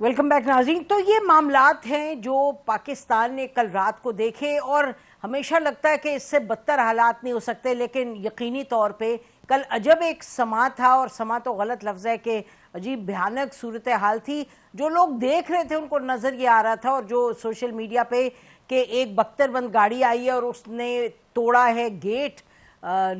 Welcome back नाज़रीन। तो ये मामलात हैं जो पाकिस्तान ने कल रात को देखे और हमेशा लगता है कि इससे बदतर हालात नहीं हो सकते, लेकिन यकीनी तौर पे कल अजब एक समा था, और समा तो गलत लफ्ज़ है कि अजीब भयानक सूरत हाल थी। जो लोग देख रहे थे उनको नज़र ये आ रहा था, और जो सोशल मीडिया पे कि एक बख्तरबंद गाड़ी आई है और उसने तोड़ा है गेट,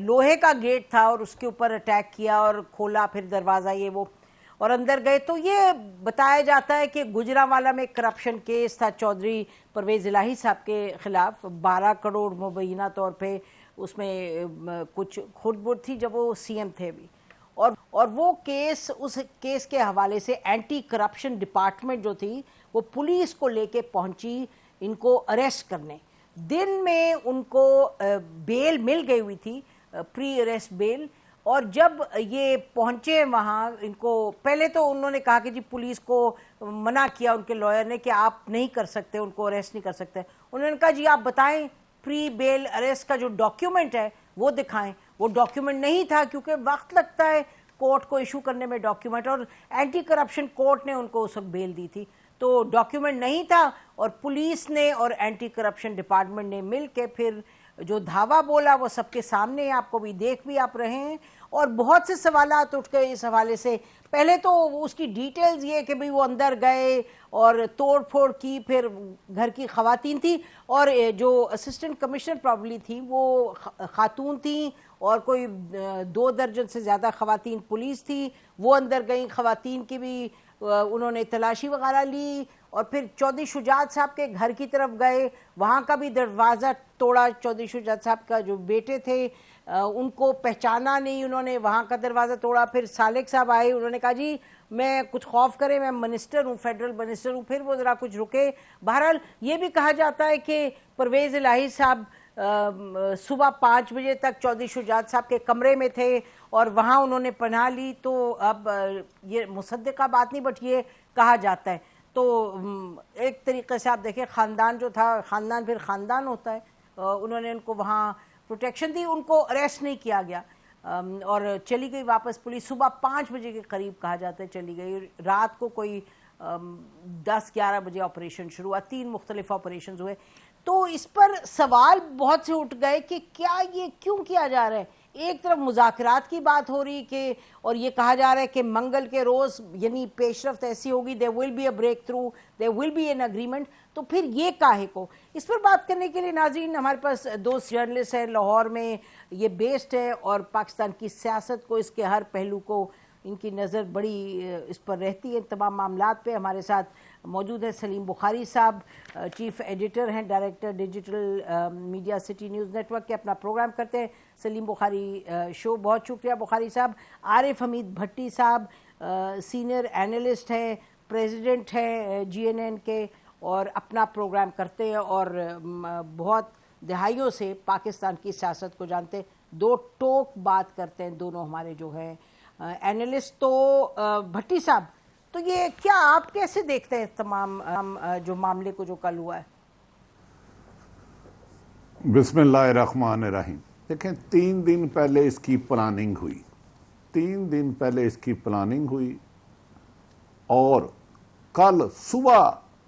लोहे का गेट था और उसके ऊपर अटैक किया और खोला फिर दरवाज़ा ये वो और अंदर गए। तो ये बताया जाता है कि गुजरांवाला में करप्शन केस था चौधरी परवेज़ इलाही साहब के खिलाफ, 12 करोड़ मुबैना तौर पे उसमें कुछ खुरदबुर्द थी जब वो सीएम थे भी। और वो केस, उस केस के हवाले से एंटी करप्शन डिपार्टमेंट जो थी वो पुलिस को लेके पहुंची इनको अरेस्ट करने। दिन में उनको बेल मिल गई हुई थी, प्री अरेस्ट बेल। और जब ये पहुंचे वहाँ, इनको पहले तो उन्होंने कहा कि जी पुलिस को मना किया उनके लॉयर ने कि आप नहीं कर सकते, उनको अरेस्ट नहीं कर सकते। उन्होंने कहा जी आप बताएं प्री बेल अरेस्ट का जो डॉक्यूमेंट है वो दिखाएं। वो डॉक्यूमेंट नहीं था क्योंकि वक्त लगता है कोर्ट को इशू करने में डॉक्यूमेंट, और एंटी करप्शन कोर्ट ने उनको उस वक्त बेल दी थी, तो डॉक्यूमेंट नहीं था। और पुलिस ने और एंटी करप्शन डिपार्टमेंट ने मिल के फिर जो धावा बोला वो सबके सामने, आपको भी देख भी आप रहे हैं। और बहुत से सवालात उठ गए इस हवाले से। पहले तो उसकी डिटेल्स ये कि भाई वो अंदर गए और तोड़ फोड़ की, फिर घर की खवातीन थी और जो असिस्टेंट कमिश्नर प्रॉब्ली थी वो खातून थी, और कोई 2 दर्जन से ज़्यादा खवातीन पुलिस थी, वो अंदर गई। खवातीन की भी उन्होंने तलाशी वगैरह ली, और फिर चौधरी शुजात साहब के घर की तरफ गए, वहाँ का भी दरवाज़ा तोड़ा। चौधरी शुजात साहब का जो बेटे थे उनको पहचाना नहीं उन्होंने, वहाँ का दरवाज़ा तोड़ा। फिर सालेक साहब आए, उन्होंने कहा जी मैं कुछ खौफ करे, मैं मिनिस्टर हूँ, फेडरल मिनिस्टर हूँ। फिर वो ज़रा कुछ रुके। बहरहाल ये भी कहा जाता है कि परवेज़ इलाही साहब सुबह 5 बजे तक चौधरी शुजात साहब के कमरे में थे और वहाँ उन्होंने पनाह ली। तो अब ये मुसद्दिका बात नहीं, बट ये कहा जाता है। तो एक तरीके से आप देखें, ख़ानदान जो था, ख़ानदान फिर ख़ानदान होता है, उन्होंने उनको वहाँ प्रोटेक्शन दी, उनको अरेस्ट नहीं किया गया और चली गई वापस पुलिस। सुबह 5 बजे के करीब कहा जाता है चली गई। रात को कोई 10-11 बजे ऑपरेशन शुरू हुआ, 3 मुख्तलिफ ऑपरेशन हुए। तो इस पर सवाल बहुत से उठ गए कि क्या ये क्यों किया जा रहा है। एक तरफ मुज़ाकरात की बात हो रही कि, और ये कहा जा रहा है कि मंगल के रोज़ यानी पेशरफ्त ऐसी होगी, there will be a breakthrough, there will be an agreement. तो फिर ये काहे को। इस पर बात करने के लिए नाज़रीन हमारे पास 2 जर्नलिस्ट हैं, लाहौर में ये बेस्ड है और पाकिस्तान की सियासत को, इसके हर पहलू को इनकी नज़र बड़ी इस पर रहती है, तमाम मामलात पे। हमारे साथ मौजूद है सलीम बुखारी साहब, चीफ एडिटर हैं, director digital media city news network के, अपना प्रोग्राम करते हैं सलीम बुखारी शो। बहुत शुक्रिया बुखारी साहब। आरिफ हमीद भट्टी साहब सीनियर एनालिस्ट हैं, प्रेसिडेंट हैं GNN के, और अपना प्रोग्राम करते हैं और बहुत दहाइयों से पाकिस्तान की सियासत को जानते हैं। 2 टोक बात करते हैं दोनों हमारे जो हैं एनालिस्ट। तो भट्टी साहब, तो ये क्या आप कैसे देखते हैं तमाम जो मामले को जो कल हुआ है? बिस्मिल्लाहिर्रहमानिर्रहीम। देखें, 3 दिन पहले इसकी प्लानिंग हुई, 3 दिन पहले इसकी प्लानिंग हुई, और कल सुबह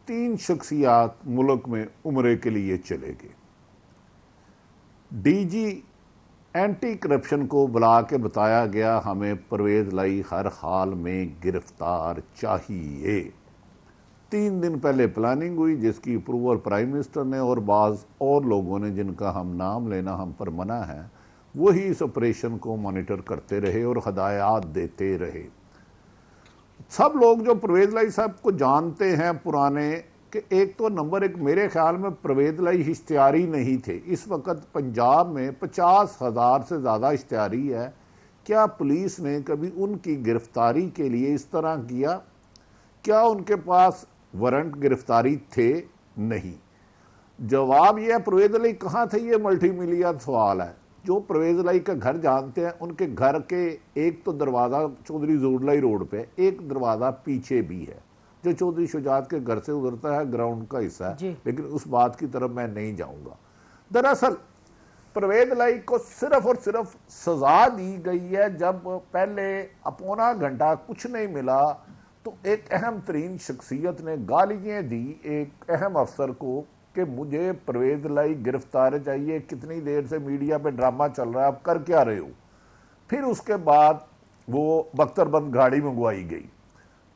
3 शख्सियात मुल्क में उम्रे के लिए चले गए। DG एंटी करप्शन को बुला के बताया गया हमें परवेज़ इलाही हर हाल में गिरफ्तार चाहिए। 3 दिन पहले प्लानिंग हुई जिसकी अप्रूवल प्राइम मिनिस्टर ने और बाज़ और लोगों ने, जिनका हम नाम लेना हम पर मना है, वही इस ऑपरेशन को मॉनिटर करते रहे और हदायत देते रहे। सब लोग जो परवेज़ इलाही साहब को जानते हैं पुराने, कि एक तो नंबर 1 मेरे ख्याल में परवेज़ इलाही इश्तिहारी नहीं थे। इस वक्त पंजाब में 50,000 से ज़्यादा इश्तिहारी है। क्या पुलिस ने कभी उनकी गिरफ्तारी के लिए इस तरह किया? क्या उनके पास वारंट गिरफ्तारी थे? नहीं। जवाब यह है परवेज़ इलाही कहाँ थे, ये मल्टी मिलियन सवाल है। जो परवेज़ इलाही का घर जानते हैं, उनके घर के एक तो दरवाज़ा चौधरी ज़ोरलाई रोड पे, एक दरवाज़ा पीछे भी है जो चौधरी शुजात के घर से उतरता है, ग्राउंड का हिस्सा है, लेकिन उस बात की तरफ मैं नहीं जाऊंगा। दरअसल परवेज़ इलाही को सिर्फ और सिर्फ सजा दी गई है जब पहले 1.25 घंटा कुछ नहीं मिला, तो एक अहम तरीन शख्सियत ने गालियाँ दी एक अहम अफसर को कि मुझे परवेज लाई गिरफ्तार चाहिए, कितनी देर से मीडिया पे ड्रामा चल रहा है, आप कर क्या रहे हो। फिर उसके बाद वो बख्तरबंद गाड़ी मंगवाई गई,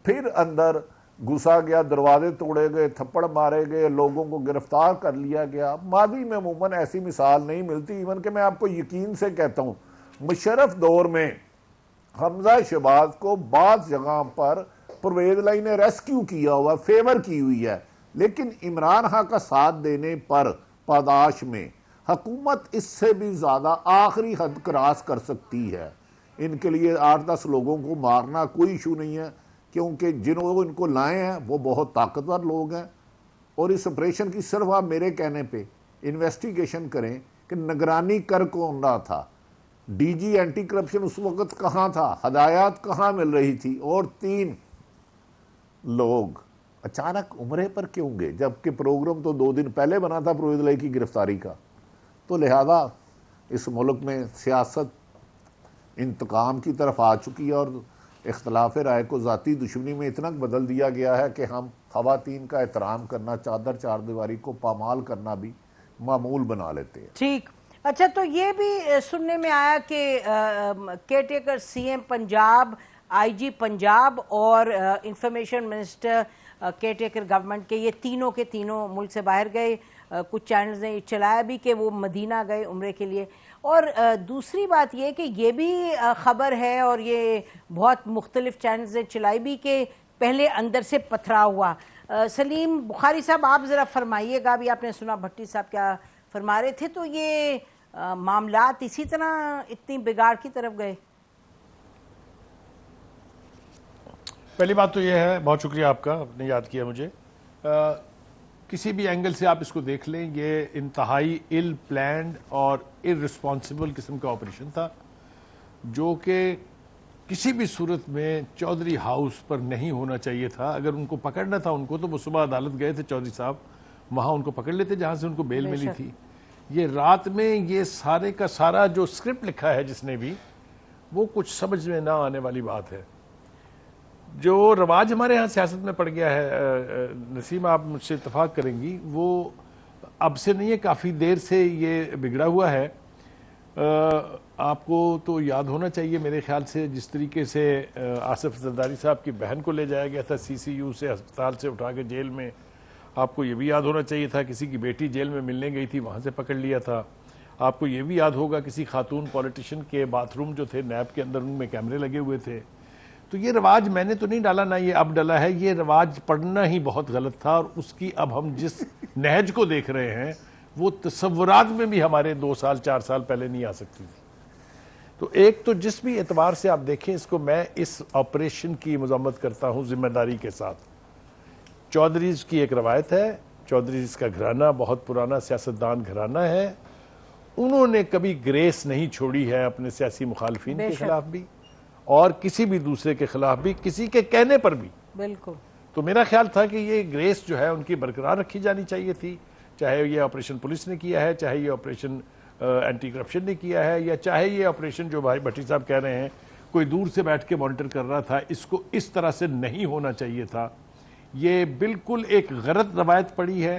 फिर अंदर घुसा गया, दरवाजे तोड़े गए, थप्पड़ मारे गए, लोगों को गिरफ्तार कर लिया गया। माजी में अमूमन ऐसी मिसाल नहीं मिलती। इवन कि मैं आपको यकीन से कहता हूँ, मुशर्रफ दौर में हमजा शहबाज को बाज़ जगह पर परवेज लाई ने रेस्क्यू किया हुआ, फेवर की हुई है, लेकिन इमरान खान का साथ देने पर पादाश में हुकूमत इससे भी ज़्यादा आखिरी हद क्रॉस कर सकती है। इनके लिए 8-10 लोगों को मारना कोई इशू नहीं है, क्योंकि जिन्होंने इनको लाए हैं वो बहुत ताकतवर लोग हैं। और इस ऑपरेशन की सिर्फ आप मेरे कहने पे इन्वेस्टिगेशन करें कि निगरानी कर कौन रहा था, डीजी एंटी करप्शन उस वक्त कहाँ था, हदायत कहाँ मिल रही थी, और 3 लोग अचानक उम्रे पर क्यों गए, जबकि प्रोग्राम तो 2 दिन पहले बना था परवेज लाई की गिरफ्तारी का। तो लिहाजा इस मुल्क में सियासत इंतकाम की तरफ आ चुकी है और इख्तलाफ राय को ज़ाती दुश्मनी में इतना बदल दिया गया है कि हम ख़वातीन का एहतराम करना, चादर चारदीवारी को पामाल करना भी मामूल बना लेते हैं। ठीक, अच्छा, तो ये भी सुनने में आया कि caretaker CM Punjab, IG Punjab और इंफॉर्मेशन मिनिस्टर केयरटेकर गवर्नमेंट के, ये तीनों के तीनों मुल्क से बाहर गए। कुछ चैनल्स ने चलाया भी कि वो मदीना गए उम्रे के लिए। और दूसरी बात ये कि ये भी खबर है और ये बहुत मुख्तलिफ चैनल्स ने चलाई भी कि पहले अंदर से पथराव हुआ। सलीम बुखारी साहब, आप ज़रा फरमाइएगा, अभी आपने सुना भट्टी साहब क्या फरमा रहे थे, तो ये मामलात इसी तरह इतनी बिगाड़ की तरफ गए? पहली बात तो यह है, बहुत शुक्रिया आपका, आपने याद किया मुझे। किसी भी एंगल से आप इसको देख लें, ये इंतहाई इल प्लान्ड और इररिस्पॉन्सिबल किस्म का ऑपरेशन था, जो कि किसी भी सूरत में चौधरी हाउस पर नहीं होना चाहिए था। अगर उनको पकड़ना था उनको, तो वो सुबह अदालत गए थे चौधरी साहब, वहाँ उनको पकड़ लेते जहाँ से उनको बेल मिली थी। ये रात में ये सारे का सारा जो स्क्रिप्ट लिखा है जिसने भी, वो कुछ समझ में ना आने वाली बात है। जो रवाज हमारे यहाँ सियासत में पड़ गया है, नसीम आप मुझसे इत्तेफाक करेंगी, वो अब से नहीं है, काफ़ी देर से ये बिगड़ा हुआ है। आपको तो याद होना चाहिए मेरे ख्याल से, जिस तरीके से आसिफ जरदारी साहब की बहन को ले जाया गया था CCU से, अस्पताल से उठा के जेल में। आपको ये भी याद होना चाहिए था, किसी की बेटी जेल में मिलने गई थी, वहाँ से पकड़ लिया था। आपको ये भी याद होगा किसी खातून पॉलिटिशियन के बाथरूम जो थे नैब के अंदर, उनमें कैमरे लगे हुए थे। तो ये रवाज मैंने तो नहीं डाला, ना ये अब डाला है, ये रवाज पढ़ना ही बहुत गलत था। और उसकी अब हम जिस नहज को देख रहे हैं, वो तसव्वुरात में भी हमारे 2 साल 4 साल पहले नहीं आ सकती थी। तो एक तो जिस भी एतबार से आप देखें इसको, मैं इस ऑपरेशन की मजम्मत करता हूँ जिम्मेदारी के साथ। चौधरीज की एक रवायत है, चौधरीज का घराना बहुत पुराना सियासतदान घराना है, उन्होंने कभी ग्रेस नहीं छोड़ी है अपने सियासी मुखालफिन के खिलाफ भी और किसी भी दूसरे के खिलाफ भी, किसी के कहने पर भी। बिल्कुल। तो मेरा ख्याल था कि ये ग्रेस जो है उनकी बरकरार रखी जानी चाहिए थी, चाहे ये ऑपरेशन पुलिस ने किया है, चाहे ये ऑपरेशन एंटी करप्शन ने किया है, या चाहे ये ऑपरेशन जो भाई भट्टी साहब कह रहे हैं कोई दूर से बैठ के मॉनिटर कर रहा था। इसको इस तरह से नहीं होना चाहिए था। ये बिल्कुल एक गलत रवायत पड़ी है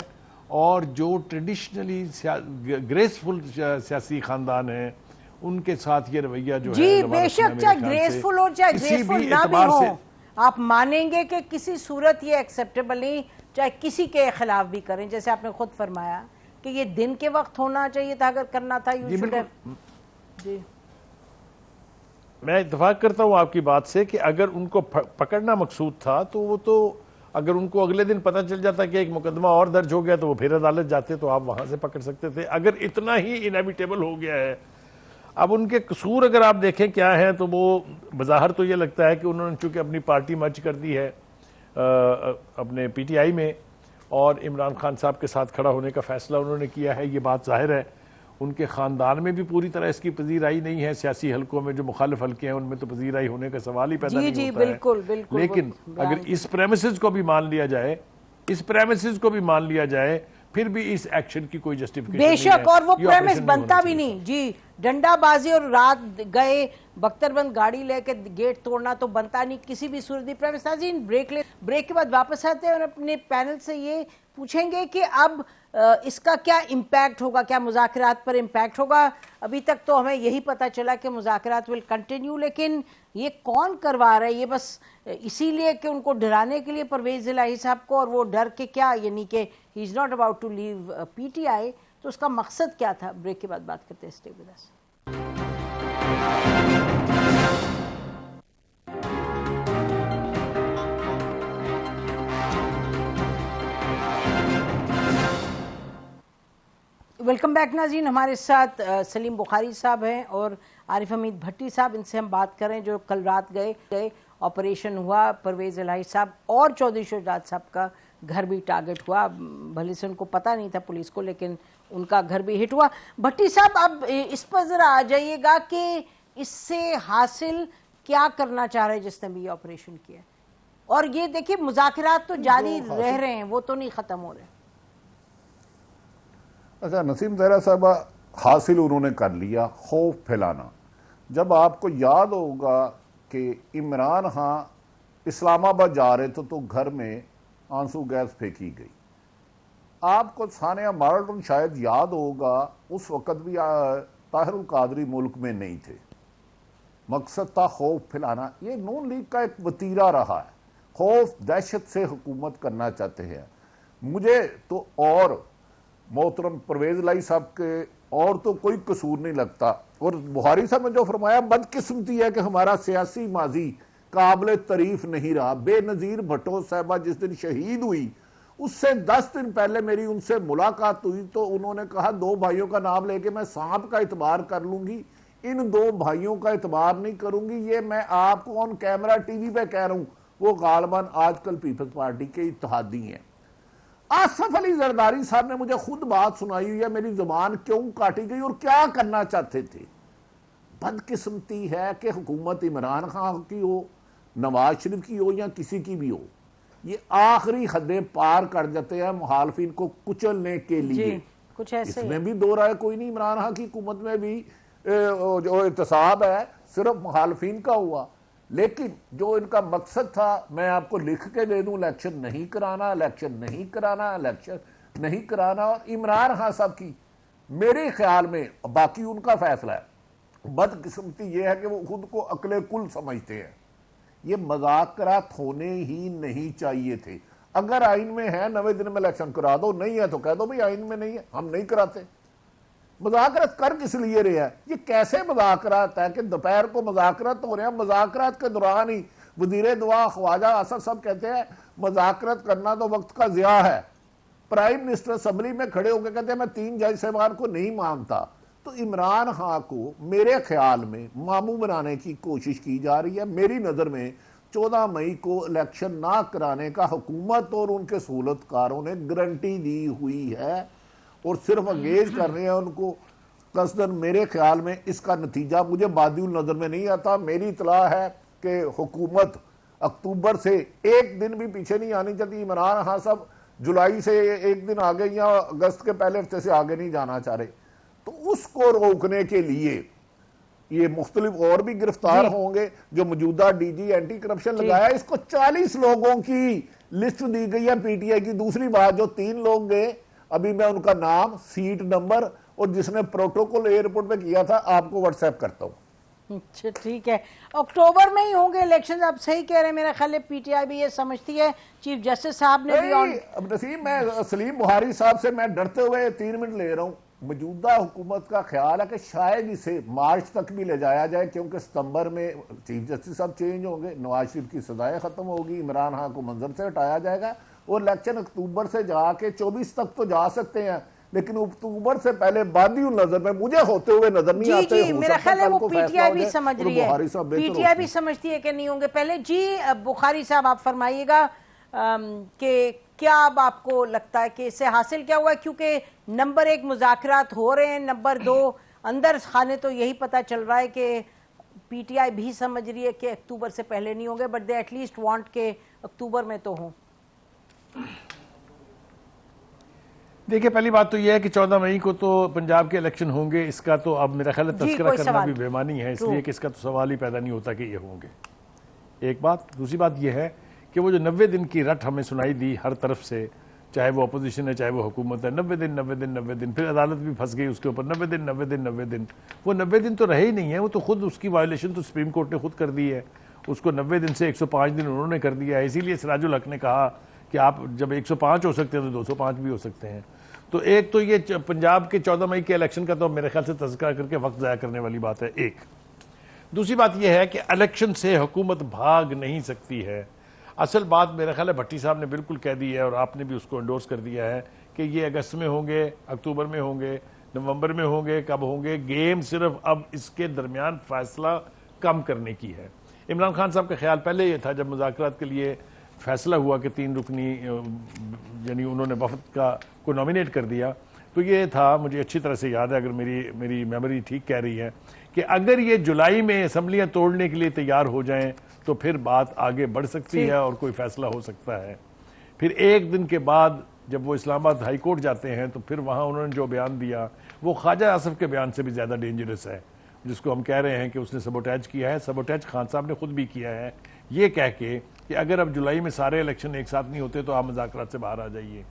और जो ट्रेडिशनली ग्रेसफुल सियासी खानदान है उनके साथ ये रवैया जो जी बेशक, चाहे ग्रेसफुल हो चाहे ग्रेसफुल ना भी हो, आप मानेंगे कि किसी सूरत ये एक्सेप्टेबल नहीं, चाहे किसी के खिलाफ भी करें। जैसे आपने खुद फरमाया कि ये दिन के वक्त होना चाहिए था, अगर करना था यू शुड हैव। जी मैं इत्तेफाक करता हूं आपकी बात से कि अगर उनको पकड़ना मकसूद था तो वो तो, अगर उनको अगले दिन पता चल जाता कि एक मुकदमा और दर्ज हो गया तो वो फिर अदालत जाते, तो आप वहां से पकड़ सकते थे। अगर इतना ही इनएविटेबल हो गया है, अब उनके कसूर अगर आप देखें क्या है, तो वो बज़ाहिर तो ये लगता है कि उन्होंने चूंकि अपनी पार्टी मर्ज कर दी है अपने PTI में और इमरान खान साहब के साथ खड़ा होने का फैसला उन्होंने किया है, ये बात जाहिर है। उनके ख़ानदान में भी पूरी तरह इसकी पजीराई नहीं है, सियासी हलकों में जो मुखालिफ हलके हैं उनमें तो पजीराई होने का सवाल ही पैदा नहीं होता बिल्कुल, है। बिल्कुल, लेकिन अगर इस प्रेमिसेस को भी मान लिया जाए, इस प्रेमिसेस को भी मान लिया जाए, फिर भी इस एक्शन की कोई जस्टिफिकेशन बेशक, और वो प्रेमिस बनता भी नहीं जी। डंडाबाजी और रात गए बख्तरबंद गाड़ी लेके गेट तोड़ना तो बनता नहीं किसी भी सूरत। प्रेमिस नाज़रीन, ब्रेक के बाद वापस आते हैं और अपने पैनल से ये पूछेंगे कि अब इसका क्या इम्पैक्ट होगा, क्या मुज़ाकरात पर इम्पैक्ट होगा। अभी तक तो हमें यही पता चला कि मुज़ाकरात विल कंटिन्यू, लेकिन ये कौन करवा रहा है? ये बस इसीलिए कि उनको डराने के लिए परवेज इलाही साहब को, और वो डर के क्या, यानी कि he is not about to leave PTI, तो उसका मकसद क्या था? ब्रेक के बाद बात करते हैं। Stay with us. Welcome back नाज़रीन। हमारे साथ सलीम बुखारी साहब हैं और आरिफ हमीद भट्टी साहब। इनसे हम बात करें जो कल रात गए ऑपरेशन हुआ, परवेज इलाही साहब और चौधरी शुजात साहब का घर भी टारगेट हुआ। भले से उनको पता नहीं था पुलिस को, लेकिन उनका घर भी हिट हुआ। भट्टी साहब, अब इस पर ज़रा आ जाइएगा कि इससे हासिल क्या करना चाह रहे हैं जिसने भी ये ऑपरेशन किया, और ये देखिए मुज़ाकरात तो जारी रह रहे हैं, वो तो नहीं ख़त्म हो रहे। अच्छा नसीम ज़हरा साहब, हासिल उन्होंने कर लिया खौफ फैलाना। जब आपको याद होगा कि इमरान खां इस्लामाबाद जा रहे थे तो घर में आंसू गैस फेंकी गई। आपको सानिया मार्टन शायद याद होगा, उस वक़्त भी ताहिरुल कादरी मुल्क में नहीं थे। मकसद था खौफ फैलाना। ये नून लीग का एक वतीरा रहा है, खौफ दहशत से हुकूमत करना चाहते हैं। मुझे तो और मोहतरम परवेज इलाही साहब के और तो कोई कसूर नहीं लगता। और बुखारी साहब ने जो फरमाया, बदकिस्मती है कि हमारा सियासी माजी काबिल तारीफ नहीं रहा। बेनज़ीर भुट्टो साहबा जिस दिन शहीद हुई, उससे 10 दिन पहले मेरी उनसे मुलाकात हुई तो उन्होंने कहा 2 भाइयों का नाम लेके मैं सांप का इतबार कर लूंगी, इन 2 भाइयों का इतबार नहीं करूंगी। ये मैं आपको ऑन कैमरा टीवी पे कह रहा हूं। वो गालिबन आजकल पीपल्स पार्टी के इत्तेहादी हैं। आसफ अली जरदारी साहब ने मुझे खुद बात सुनाई हुई है, मेरी जुबान क्यों काटी गई और क्या करना चाहते थे। बदकिस्मती है कि हुकूमत इमरान खान की हो, नवाज शरीफ की हो या किसी की भी हो, ये आखिरी हदें पार कर जाते हैं मुखालफिन को कुचलने के लिए। कुछ ऐसे इसमें भी दो राय कोई नहीं। इमरान खान की हुकूमत में भी जो एहतसाब है सिर्फ मुखालफिन का हुआ, लेकिन जो इनका मकसद था मैं आपको लिख के दे दूं, इलेक्शन नहीं कराना, इलेक्शन नहीं कराना, इलेक्शन नहीं कराना। और इमरान खान साहब की मेरे ख्याल में, बाकी उनका फैसला है, बदकिस्मती यह है कि वो खुद को अकले कुल समझते हैं। ये मज़ाकरात होने ही नहीं चाहिए थे। अगर आइन में है 90 दिन में इलेक्शन करा दो, नहीं है तो कह दो भाई आइन में नहीं है, हम नहीं कराते। मज़ाकरात कर किस लिए रहे हैं? ये कैसे मज़ाकरात है कि दोपहर को मज़ाकरात हो रहे हैं, मज़ाकरात के दौरान ही वज़ीर दुआ ख्वाजा असद साहब कहते हैं मज़ाकरात करना तो वक्त का ज़िया है। प्राइम मिनिस्टर असम्बली में खड़े होकर कहते हैं मैं 3 जज साहबान को नहीं मानता। तो इमरान खान को मेरे ख्याल में मामू बनाने की कोशिश की जा रही है। मेरी नज़र में 14 मई को इलेक्शन ना कराने का हुकूमत और उनके सहूलतकारों ने गारंटी दी हुई है और सिर्फ अंगेज कर रहे हैं उनको कसदन। मेरे ख्याल में इसका नतीजा मुझे बादिउल नज़र में नहीं आता। मेरी इतला है कि हुकूमत अक्टूबर से 1 दिन भी पीछे नहीं आनी चाहती। इमरान खान साहब जुलाई से 1 दिन आगे या अगस्त के पहले हफ्ते से आगे नहीं जाना चाह रहे। तो उसको रोकने के लिए ये मुख्तलिफ और भी गिरफ्तार होंगे। जो मौजूदा डीजी एंटी करप्शन लगाया, इसको 40 लोगों की लिस्ट दी गई है पीटीआई की। दूसरी बात, जो 3 लोग गए, अभी मैं उनका नाम, सीट नंबर और जिसने प्रोटोकॉल एयरपोर्ट पे किया था आपको व्हाट्सएप करता हूं। अच्छा ठीक है, अक्टूबर में ही होंगे इलेक्शन। आप सही कह रहे हैं, मेरा ख्याल है पीटीआई भी ये समझती है। चीफ जस्टिस साहब ने भी अब नसीम, मैं सलीम बुखारी साहब से मैं डरते हुए 3 मिनट ले रहा हूं। मौजूदा हुकूमत का ख्याल है कि शायद इसे मार्च तक भी ले जाया जाए, क्योंकि सितंबर में चीफ जस्टिस साहब चेंज होंगे, नवाज शरीफ की सजाएं खत्म होगी, इमरान खान को मंजर से हटाया जाएगा और इलेक्शन अक्टूबर से जाके 24 तक तो जा सकते हैं, लेकिन अक्टूबर से पहले बादिउल नजर में मुझे होते हुए नजर नहीं आते। जी, मेरा ख्याल है वो पीटीआई भी समझ रही है, पीटीआई भी समझती है कि नहीं होंगे पहले। जी बुखारी साहब, आप फरमाइएगा कि क्या अब आपको लगता है कि इससे हासिल क्या हुआ है? क्योंकि नंबर 1 मुज़ाकरात हो रहे हैं, नंबर 2 अंदर खाने तो यही पता चल रहा है कि पीटीआई भी समझ रही है कि अक्टूबर से पहले नहीं होंगे, बट दे एटलीस्ट वांट के अक्टूबर में तो हों। देखिए, पहली बात तो यह है कि 14 मई को तो पंजाब के इलेक्शन होंगे, इसका तो अब मेरा ख्याल है तस्करा करना भी बेमानी है, इसलिए कि इसका तो सवाल ही पैदा नहीं होता कि ये होंगे। एक बात। दूसरी बात यह है कि वो जो 90 दिन की रट हमें सुनाई दी हर तरफ से, चाहे वो अपोजिशन है चाहे वो हुकूमत है, 90 दिन 90 दिन 90 दिन, फिर अदालत भी फंस गई उसके ऊपर, 90 दिन 90 दिन 90 दिन। वो 90 दिन तो रहे ही नहीं है, वो तो खुद उसकी वायलेशन तो सुप्रीम कोर्ट ने खुद कर दी है। उसको 90 दिन से 105 दिन उन्होंने कर दिया है। इसीलिए सिराजुल हक ने कहा कि आप जब 105 हो सकते हैं तो 205 भी हो सकते हैं। तो एक तो ये पंजाब के 14 मई के इलेक्शन का तो मेरे ख्याल से तज़किरा करके वक्त ज़ाया करने वाली बात है। एक दूसरी बात यह है कि इलेक्शन से हुकूमत भाग नहीं सकती है। असल बात मेरा ख्याल है भट्टी साहब ने बिल्कुल कह दी है और आपने भी उसको एंडोर्स कर दिया है कि ये अगस्त में होंगे, अक्टूबर में होंगे, नवंबर में होंगे, कब होंगे। गेम सिर्फ अब इसके दरमियान फैसला कम करने की है। इमरान खान साहब का ख्याल पहले ये था, जब मुज़ाकरात के लिए फैसला हुआ कि 3 रुकनी यानी उन्होंने वफद को नॉमिनेट कर दिया, तो ये था, मुझे अच्छी तरह से याद है, अगर मेरी मेमोरी ठीक कह रही है, कि अगर ये जुलाई में असम्बलियां तोड़ने के लिए तैयार हो जाएं तो फिर बात आगे बढ़ सकती है और कोई फैसला हो सकता है। फिर एक दिन के बाद जब वो इस्लामाबाद हाई कोर्ट जाते हैं तो फिर वहां उन्होंने जो बयान दिया वो ख्वाजा आसिफ के बयान से भी ज्यादा डेंजरस है, जिसको हम कह रहे हैं कि उसने सबोटैज किया है। सबोटैज खान साहब ने खुद भी किया है, ये कह के कि अगर अब जुलाई में सारे इलेक्शन एक साथ नहीं होते तो आप मुज़ाकरात से बाहर आ जाइए।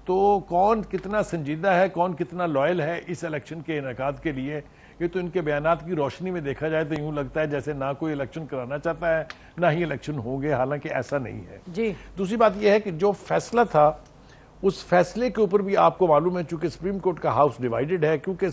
तो कौन कितना संजीदा है, कौन कितना लॉयल है इस इलेक्शन के इनेकाद के लिए, ये तो इनके बयानात की रोशनी में देखा जाए तो यूं लगता है जैसे ना कोई इलेक्शन कराना चाहता है ना ही इलेक्शन होंगे, हालांकि ऐसा नहीं है जी। दूसरी बात यह है कि जो फैसला था उस फैसले के ऊपर भी आपको मालूम है, चूंकि सुप्रीम कोर्ट का हाउस डिवाइडेड है, क्योंकि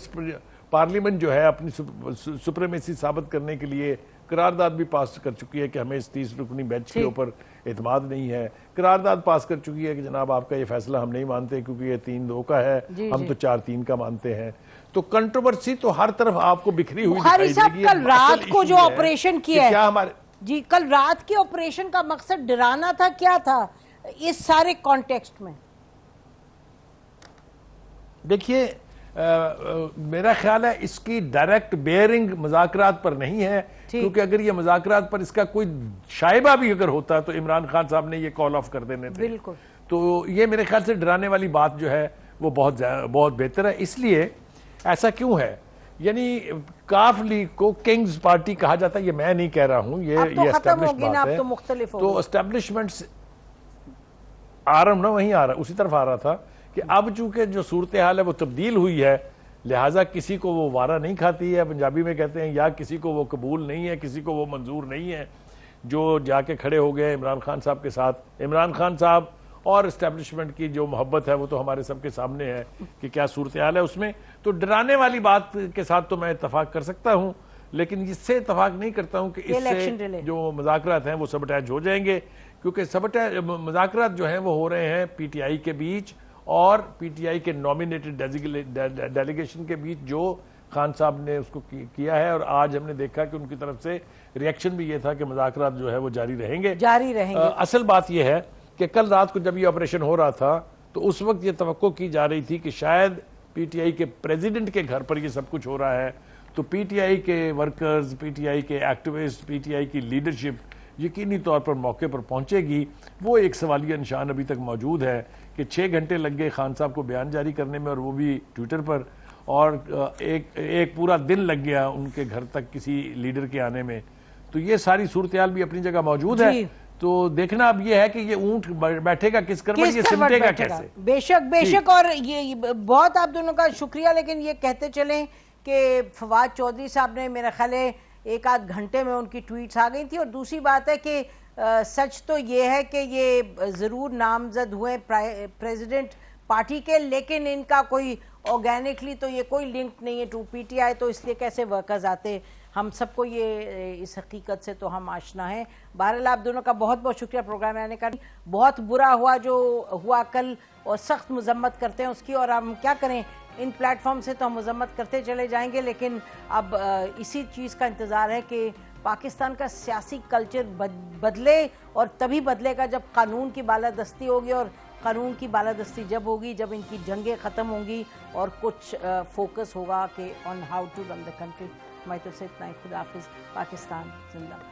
पार्लियामेंट जो है अपनी सुप्रीमेसी साबित करने के लिए करारदाद भी पास कर चुकी है कि हमें इस 30 रुकनी बेंच के ऊपर एतमाद नहीं है। करारदाद पास कर चुकी है कि जनाब आपका ये फैसला हम नहीं मानते क्योंकि ये 3-2 का है, हम तो 4-3 का मानते हैं। तो कंट्रोवर्सी तो हर तरफ आपको बिखरी हुई दिखाई देगी। कल रात को जो ऑपरेशन किया है, क्या हमारे जी, कल रात के ऑपरेशन का मकसद डराना था, क्या था इस सारे कॉन्टेक्स्ट में? देखिए, मेरा ख्याल है इसकी डायरेक्ट बेयरिंग मुज़ाकरात पर नहीं है, क्योंकि अगर ये मुज़ाकरात पर इसका कोई शायबा भी अगर होता तो इमरान खान साहब ने ये कॉल ऑफ कर देने थे। बिल्कुल। तो ये मेरे ख्याल से डराने वाली बात जो है वो बहुत बेहतर है। इसलिए ऐसा क्यों है, यानी काफ लीग को किंग्स पार्टी कहा जाता है, ये मैं नहीं कह रहा हूं, ये एस्टैब्लिश्ड बात है। तो एस्टैब्लिशमेंट्स आ रहा हूं ना, वहीं आ रहा, उसी तरफ आ रहा था कि अब चूंकि जो सूरत हाल है वो तब्दील हुई है, लिहाजा किसी को वो वारा नहीं खाती है, पंजाबी में कहते हैं, या किसी को वो कबूल नहीं है, किसी को वो मंजूर नहीं है, जो जाके खड़े हो गए इमरान खान साहब के साथ। इमरान खान साहब और इस्टेब्लिशमेंट की जो मोहब्बत है वो तो हमारे सबके सामने है कि क्या सूरत हाल है उसमें। तो डराने वाली बात के साथ तो मैं इत्तफाक कर सकता हूं, लेकिन इससे इत्तफाक नहीं करता हूं कि इससे जो मुज़ाकरात हैं वो सबटैज हो जाएंगे, क्योंकि सबटैज मुज़ाकरात जो हैं वो हो रहे हैं पीटीआई के बीच और पीटीआई के नॉमिनेटेड डेलीगेशन के बीच, जो खान साहब ने उसको किया है। और आज हमने देखा कि उनकी तरफ से रिएक्शन भी ये था कि मुज़ाकरात जो है वो जारी रहेंगे। असल बात यह है कि कल रात को जब ये ऑपरेशन हो रहा था तो उस वक्त ये तवक्को की जा रही थी कि शायद पीटीआई के प्रेसिडेंट के घर पर ये सब कुछ हो रहा है, तो पीटीआई के वर्कर्स, पीटीआई के एक्टिविस्ट, पीटीआई की लीडरशिप यकीनी तौर पर मौके पर पहुंचेगी। वो एक सवालिया निशान अभी तक मौजूद है कि 6 घंटे लग गए खान साहब को बयान जारी करने में, और वो भी ट्विटर पर, और एक पूरा दिन लग गया उनके घर तक किसी लीडर के आने में। तो ये सारी सूरत हाल भी अपनी जगह मौजूद है। तो देखना अब ये है कि ये ऊंट बैठेगा किस करवट, ये सिमटेगा कैसे। बेशक और ये बहुत आप दोनों का शुक्रिया, लेकिन ये कहते चलें कि फवाद चौधरी साहब ने मेरा ख्याल है 1-8 घंटे में उनकी ट्वीट्स आ गई थी। और दूसरी बात है कि सच तो ये है कि ये जरूर नामजद हुए प्रेसिडेंट पार्टी के, लेकिन इनका कोई ऑर्गेनिकली तो ये कोई लिंक नहीं है टू पीटीआई, तो इसलिए कैसे वर्कर्स आते, हम सबको ये इस हकीकत से तो हम आशना है। बहरहाल आप दोनों का बहुत बहुत शुक्रिया प्रोग्राम में आने का। बहुत बुरा हुआ जो हुआ कल, और सख्त मजम्मत करते हैं उसकी, और हम क्या करें, इन प्लेटफॉर्म से तो हम मजम्मत करते चले जाएंगे, लेकिन अब इसी चीज़ का इंतज़ार है कि पाकिस्तान का सियासी कल्चर बदले, और तभी बदलेगा जब कानून की बालादस्ती होगी, और कानून की बालादस्ती जब होगी जब इनकी जंगें ख़त्म होंगी और कुछ फोकस होगा कि on how to run the country. मैं तो से इतना ही, खुदा हाफिज़, पाकिस्तान जिंदाबाद।